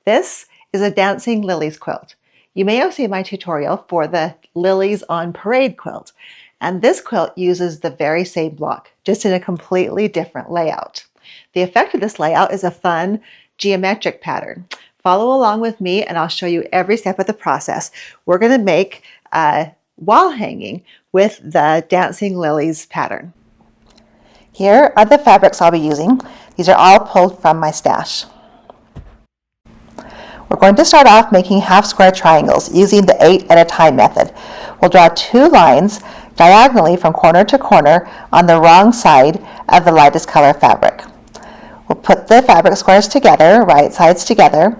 This is a Dancing Lilies quilt. You may have seen my tutorial for the Lilies on Parade quilt, and this quilt uses the very same block, just in a completely different layout. The effect of this layout is a fun geometric pattern. Follow along with me and I'll show you every step of the process. We're going to make a wall hanging with the Dancing Lilies pattern. Here are the fabrics I'll be using. These are all pulled from my stash. We're going to start off making half square triangles using the 8 at a time method. We'll draw 2 lines diagonally from corner to corner on the wrong side of the lightest color fabric. We'll put the fabric squares together, right sides together,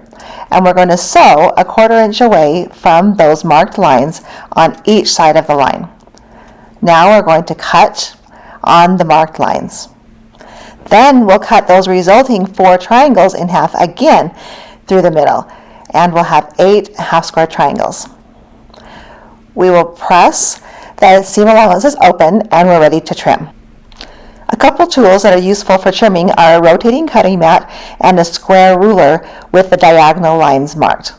and we're going to sew a 1/4 inch away from those marked lines on each side of the line. Now we're going to cut on the marked lines. Then we'll cut those resulting 4 triangles in half again through the middle, and we'll have 8 half square triangles. We will press the seam allowances open and we're ready to trim. A couple tools that are useful for trimming are a rotating cutting mat and a square ruler with the diagonal lines marked.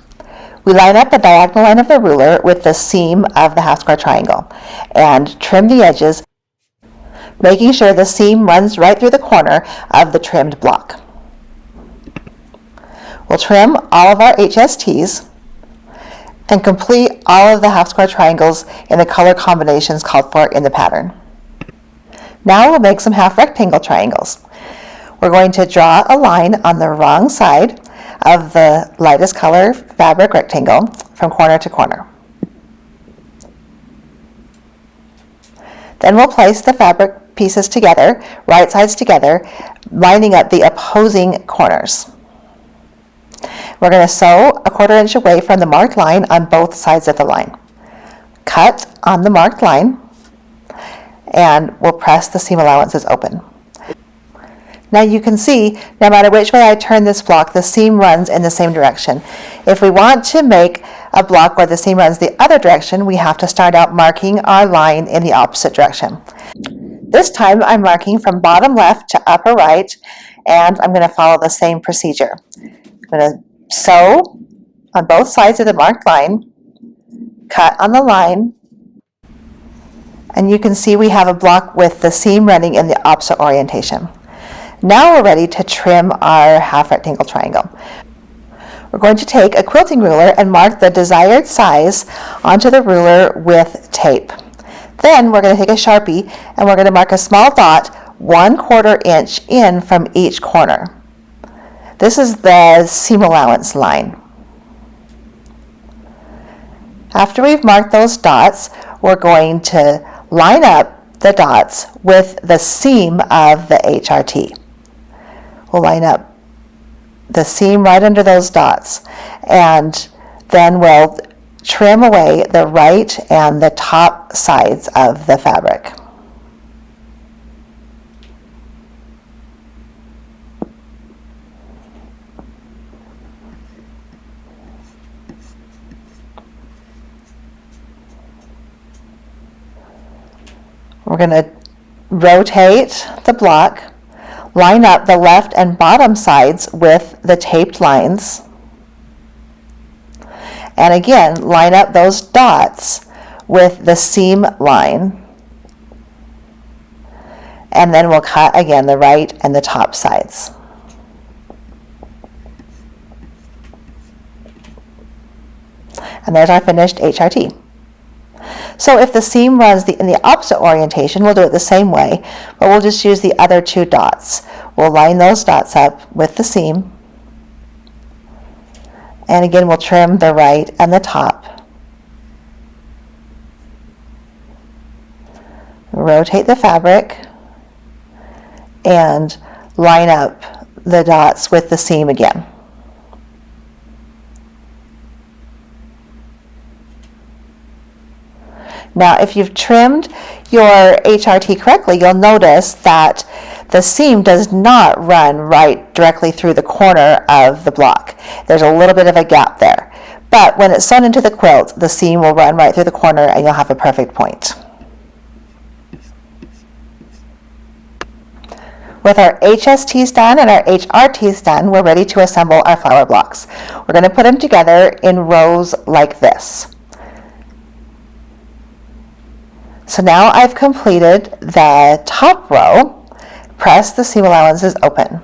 We line up the diagonal line of the ruler with the seam of the half square triangle and trim the edges, making sure the seam runs right through the corner of the trimmed block. We'll trim all of our HSTs and complete all of the half square triangles in the color combinations called for in the pattern. Now we'll make some half rectangle triangles. We're going to draw a line on the wrong side of the lightest color fabric rectangle from corner to corner. Then we'll place the fabric pieces together, right sides together, lining up the opposing corners. We're going to sew a 1/4 inch away from the marked line on both sides of the line. Cut on the marked line, and we'll press the seam allowances open. Now you can see, no matter which way I turn this block, the seam runs in the same direction. If we want to make a block where the seam runs the other direction, we have to start out marking our line in the opposite direction. This time I'm marking from bottom left to upper right, and I'm going to follow the same procedure. I'm going to sew on both sides of the marked line, cut on the line, and you can see we have a block with the seam running in the opposite orientation. Now we're ready to trim our half rectangle triangle. We're going to take a quilting ruler and mark the desired size onto the ruler with tape. Then we're going to take a Sharpie and we're going to mark a small dot 1/4 inch in from each corner. This is the seam allowance line. After we've marked those dots, we're going to line up the dots with the seam of the HRT. We'll line up the seam right under those dots, and then we'll trim away the right and the top sides of the fabric. We're going to rotate the block, line up the left and bottom sides with the taped lines, and again line up those dots with the seam line, and then we'll cut again the right and the top sides. And there's our finished HRT. So if the seam runs in the opposite orientation, we'll do it the same way, but we'll just use the other 2 dots. We'll line those dots up with the seam, and again we'll trim the right and the top. Rotate the fabric and line up the dots with the seam again. Now, if you've trimmed your HRT correctly, you'll notice that the seam does not run right directly through the corner of the block. There's a little bit of a gap there. But when it's sewn into the quilt, the seam will run right through the corner and you'll have a perfect point. With our HSTs done and our HRTs done, we're ready to assemble our flower blocks. We're going to put them together in rows like this. So now I've completed the top row. Press the seam allowances open.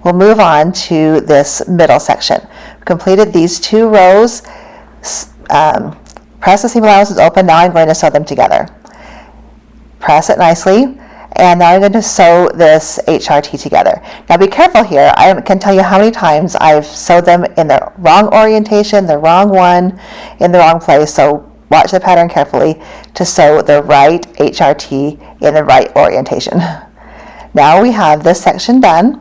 We'll move on to this middle section. We've completed these 2 rows. Press the seam allowances open. Now I'm going to sew them together. Press it nicely. And now I'm going to sew this HRT together. Now be careful here. I can tell you how many times I've sewed them in the wrong orientation, the wrong one, in the wrong place. So watch the pattern carefully to sew the right HRT in the right orientation. Now we have this section done.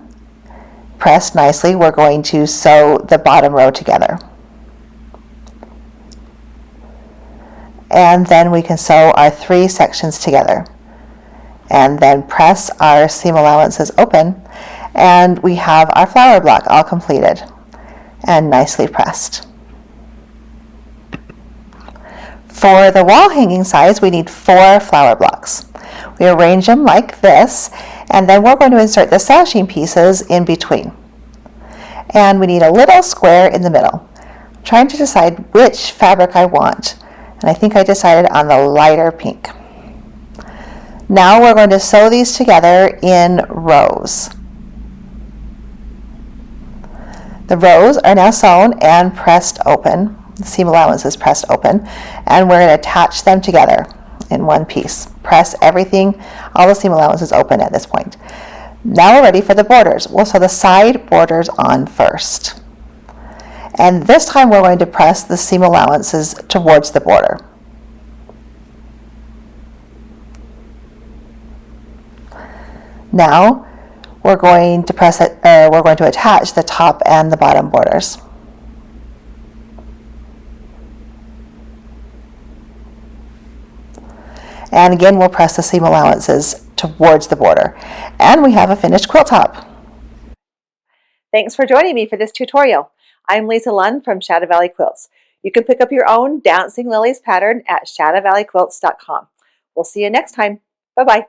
Pressed nicely. We're going to sew the bottom row together. And then we can sew our 3 sections together. And then press our seam allowances open, and we have our flower block all completed and nicely pressed. For the wall hanging sides, we need 4 flower blocks. We arrange them like this, and then we're going to insert the sashing pieces in between. And we need a little square in the middle. I'm trying to decide which fabric I want, and I think I decided on the lighter pink. Now we're going to sew these together in rows. The rows are now sewn and pressed open. The seam allowance is pressed open, and we're going to attach them together in one piece. Press everything, all the seam allowances open at this point. Now we're ready for the borders. We'll sew the side borders on first. And this time we're going to press the seam allowances towards the border. Now we're going to attach the top and the bottom borders. And again, we'll press the seam allowances towards the border. And we have a finished quilt top. Thanks for joining me for this tutorial. I'm Lisa Lund from Shadow Valley Quilts. You can pick up your own Dancing Lilies pattern at shadowvalleyquilts.com. We'll see you next time. Bye-bye.